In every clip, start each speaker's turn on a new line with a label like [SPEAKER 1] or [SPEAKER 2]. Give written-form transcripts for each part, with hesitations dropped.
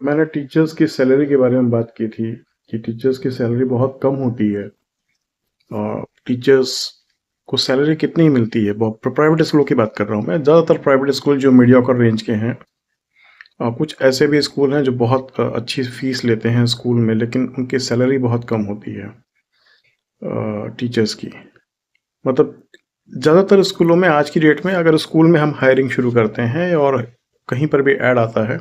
[SPEAKER 1] मैंने टीचर्स की सैलरी के बारे में बात की थी कि टीचर्स की सैलरी बहुत कम होती है। और टीचर्स को सैलरी कितनी मिलती है, बहुत प्राइवेट स्कूलों की बात कर रहा हूँ मैं। ज़्यादातर प्राइवेट स्कूल जो मीडियोकर रेंज के हैं, और कुछ ऐसे भी स्कूल हैं जो बहुत अच्छी फीस लेते हैं स्कूल में, लेकिन उनकी सैलरी बहुत कम होती है टीचर्स की। मतलब ज़्यादातर स्कूलों में आज की डेट में, अगर स्कूल में हम हायरिंग शुरू करते हैं और कहीं पर भी ऐड आता है,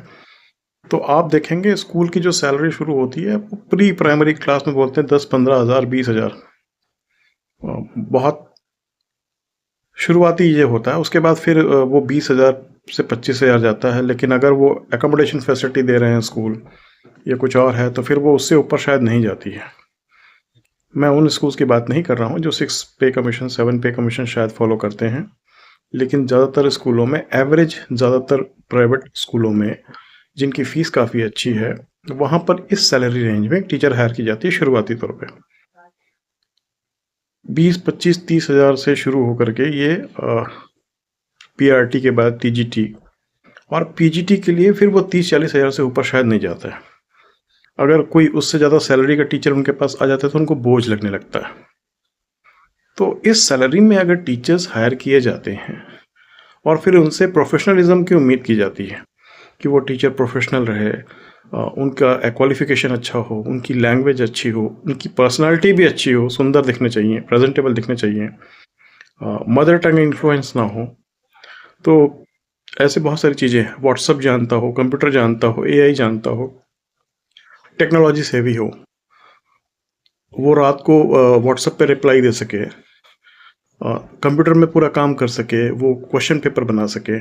[SPEAKER 1] तो आप देखेंगे स्कूल की जो सैलरी शुरू होती है वो प्री प्राइमरी क्लास में बोलते हैं 10-15 हज़ार 20 हज़ार। बहुत शुरुआती ये होता है। उसके बाद फिर वो 20 हज़ार से 25 हज़ार जाता है। लेकिन अगर वो एकोमोडेशन फैसिलिटी दे रहे हैं स्कूल या कुछ और है, तो फिर वो उससे ऊपर शायद नहीं जाती है। मैं उन स्कूल्स की बात नहीं कर रहा हूँ जो 6 पे कमीशन 7 पे कमीशन शायद फॉलो करते हैं। लेकिन ज़्यादातर स्कूलों में एवरेज, ज़्यादातर प्राइवेट स्कूलों में जिनकी फ़ीस काफ़ी अच्छी है, वहाँ पर इस सैलरी रेंज में टीचर हायर की जाती है शुरुआती तौर पे। 20-25-30 हज़ार से शुरू होकर के ये पीआरटी के बाद टीजीटी, और पीजीटी के लिए फिर वो 30-40 हज़ार से ऊपर शायद नहीं जाता है। अगर कोई उससे ज़्यादा सैलरी का टीचर उनके पास आ जाता है तो उनको बोझ लगने लगता है। तो इस सैलरी में अगर टीचर्स हायर किए जाते हैं और फिर उनसे प्रोफेशनलिज्म की उम्मीद की जाती है कि वो टीचर प्रोफेशनल रहे, उनका क्वालिफिकेशन अच्छा हो, उनकी लैंग्वेज अच्छी हो, उनकी पर्सनालिटी भी अच्छी हो, सुंदर दिखने चाहिए, प्रेजेंटेबल दिखने चाहिए, मदर टंग इन्फ्लुएंस ना हो, तो ऐसे बहुत सारी चीज़ें हैं। व्हाट्सअप जानता हो, कंप्यूटर जानता हो, एआई जानता हो, टेक्नोलॉजी से भी हो, वो रात को व्हाट्सएप पे रिप्लाई दे सके, कंप्यूटर में पूरा काम कर सके, वो क्वेश्चन पेपर बना सके,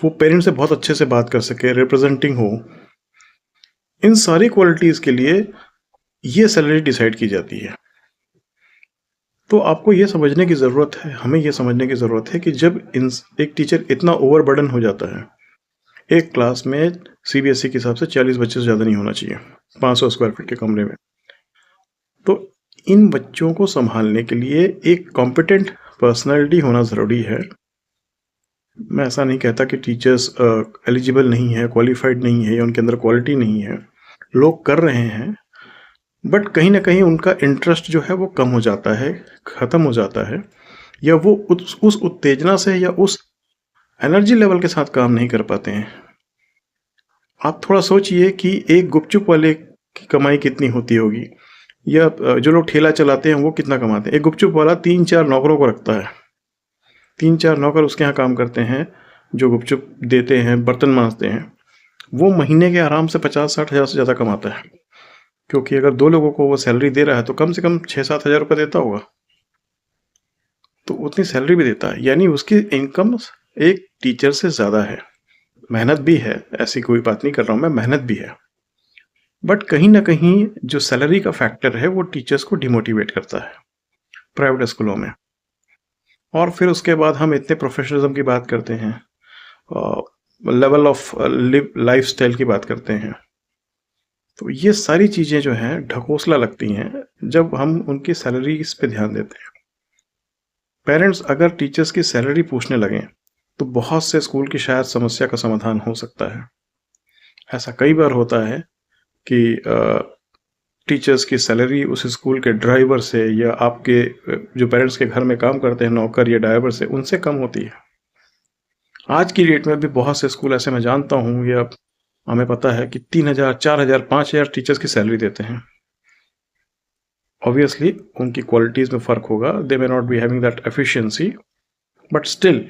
[SPEAKER 1] वो पेरेंट्स से बहुत अच्छे से बात कर सके, रिप्रेजेंटिंग हो। इन सारी क्वालिटीज़ के लिए ये सैलरी डिसाइड की जाती है। तो आपको ये समझने की ज़रूरत है, हमें ये समझने की ज़रूरत है कि जब एक टीचर इतना ओवरबर्डन हो जाता है, एक क्लास में सीबीएसई के हिसाब से 40 बच्चे से ज़्यादा नहीं होना चाहिए 500 स्क्वायर फीट के कमरे में, तो इन बच्चों को संभालने के लिए एक कॉम्पिटेंट पर्सनालिटी होना ज़रूरी है। मैं ऐसा नहीं कहता कि टीचर्स एलिजिबल नहीं है, क्वालिफाइड नहीं है या उनके अंदर क्वालिटी नहीं है। लोग कर रहे हैं, बट कहीं ना कहीं उनका इंटरेस्ट जो है वो कम हो जाता है, ख़त्म हो जाता है, या वो उस उत्तेजना से या उस एनर्जी लेवल के साथ काम नहीं कर पाते हैं। आप थोड़ा सोचिए कि एक गुपचुप वाले की कमाई कितनी होती होगी, या जो लोग ठेला चलाते हैं वो कितना कमाते हैं। एक गुपचुप वाला 3-4 नौकरों को रखता है, 3-4 नौकर उसके यहाँ काम करते हैं, जो गुपचुप देते हैं, बर्तन मांजते हैं। वो महीने के आराम से 50-60 हज़ार से ज़्यादा कमाता है, क्योंकि अगर 2 लोगों को वो सैलरी दे रहा है तो कम से कम 6-7 हज़ार रुपये देता होगा, तो उतनी सैलरी भी देता है। यानी उसकी इनकम एक टीचर से ज़्यादा है। मेहनत भी है, ऐसी कोई बात नहीं कर रहा हूँ मैं, मेहनत भी है, बट कहीं ना कहीं जो सैलरी का फैक्टर है वो टीचर्स को डिमोटिवेट करता है प्राइवेट स्कूलों में। और फिर उसके बाद हम इतने प्रोफेशनलिज्म की बात करते हैं, लेवल ऑफ लाइफ स्टाइल की बात करते हैं, तो ये सारी चीज़ें जो हैं ढकोसला लगती हैं जब हम उनकी सैलरीज पे ध्यान देते हैं। पेरेंट्स अगर टीचर्स की सैलरी पूछने लगें तो बहुत से स्कूल की शायद समस्या का समाधान हो सकता है। ऐसा कई बार होता है कि टीचर्स की सैलरी उस स्कूल के ड्राइवर से या आपके जो पेरेंट्स के घर में काम करते हैं नौकर या ड्राइवर से, उनसे कम होती है। आज की डेट में भी बहुत से स्कूल ऐसे मैं जानता हूँ, या हमें पता है कि 3,000, 4,000, 5,000 टीचर्स की सैलरी देते हैं। ऑब्वियसली उनकी क्वालिटीज़ में फ़र्क होगा, they may not be having that efficiency, but still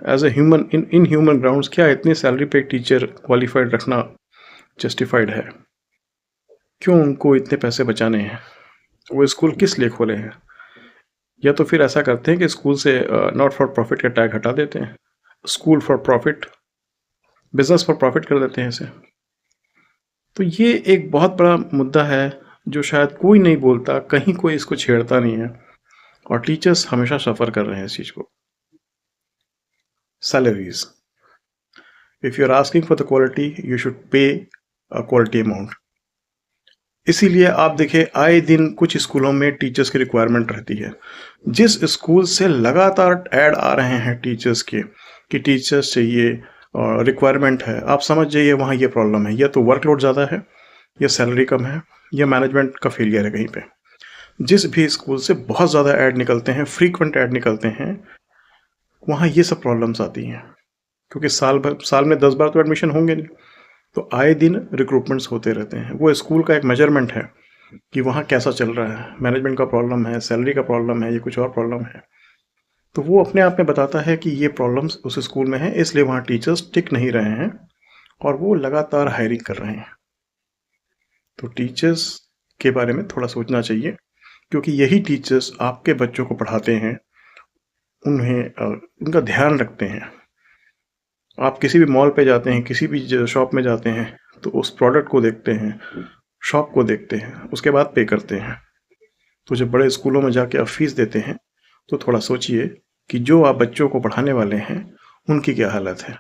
[SPEAKER 1] as a human, in human grounds, क्या इतनी सैलरी पे एक टीचर क्वालिफाइड रखना जस्टिफाइड है? क्यों उनको इतने पैसे बचाने हैं? वो स्कूल किस लिए खोले हैं? या तो फिर ऐसा करते हैं कि स्कूल से नॉट फॉर प्रॉफिट का टैग हटा देते हैं, school for profit, business for profit कर देते हैं इसे। तो ये एक बहुत बड़ा मुद्दा है जो शायद कोई नहीं बोलता, कहीं कोई इसको छेड़ता नहीं है, और टीचर्स हमेशा सफ़र कर रहे हैं इस चीज़ को। Salaries, if you are asking for the quality you should pay a quality amount. इसीलिए आप देखिए आए दिन कुछ स्कूलों में टीचर्स की रिक्वायरमेंट रहती है। जिस स्कूल से लगातार ऐड आ रहे हैं टीचर्स के कि टीचर्स चाहिए, रिक्वायरमेंट है, आप समझ जाइए वहाँ ये प्रॉब्लम है, या तो वर्कलोड ज़्यादा है, या सैलरी कम है, या मैनेजमेंट का फेलियर है कहीं पे। जिस भी स्कूल से बहुत ज़्यादा ऐड निकलते हैं, फ्रीक्वेंट ऐड निकलते हैं, वहाँ ये सब प्रॉब्लम्स आती हैं, क्योंकि साल में 10 बार तो एडमिशन होंगे नहीं, तो आए दिन रिक्रूटमेंट्स होते रहते हैं। वो स्कूल का एक मेजरमेंट है कि वहाँ कैसा चल रहा है, मैनेजमेंट का प्रॉब्लम है, सैलरी का प्रॉब्लम है, या कुछ और प्रॉब्लम है। तो वो अपने आप में बताता है कि ये प्रॉब्लम्स उस स्कूल में है, इसलिए वहाँ टीचर्स टिक नहीं रहे हैं और वो लगातार हायरिंग कर रहे हैं। तो टीचर्स के बारे में थोड़ा सोचना चाहिए, क्योंकि यही टीचर्स आपके बच्चों को पढ़ाते हैं, उनका ध्यान रखते हैं। आप किसी भी मॉल पे जाते हैं, किसी भी शॉप में जाते हैं, तो उस प्रोडक्ट को देखते हैं, शॉप को देखते हैं, उसके बाद पे करते हैं। तो जब बड़े स्कूलों में जाके आप फीस देते हैं, तो थोड़ा सोचिए कि जो आप बच्चों को पढ़ाने वाले हैं, उनकी क्या हालत है।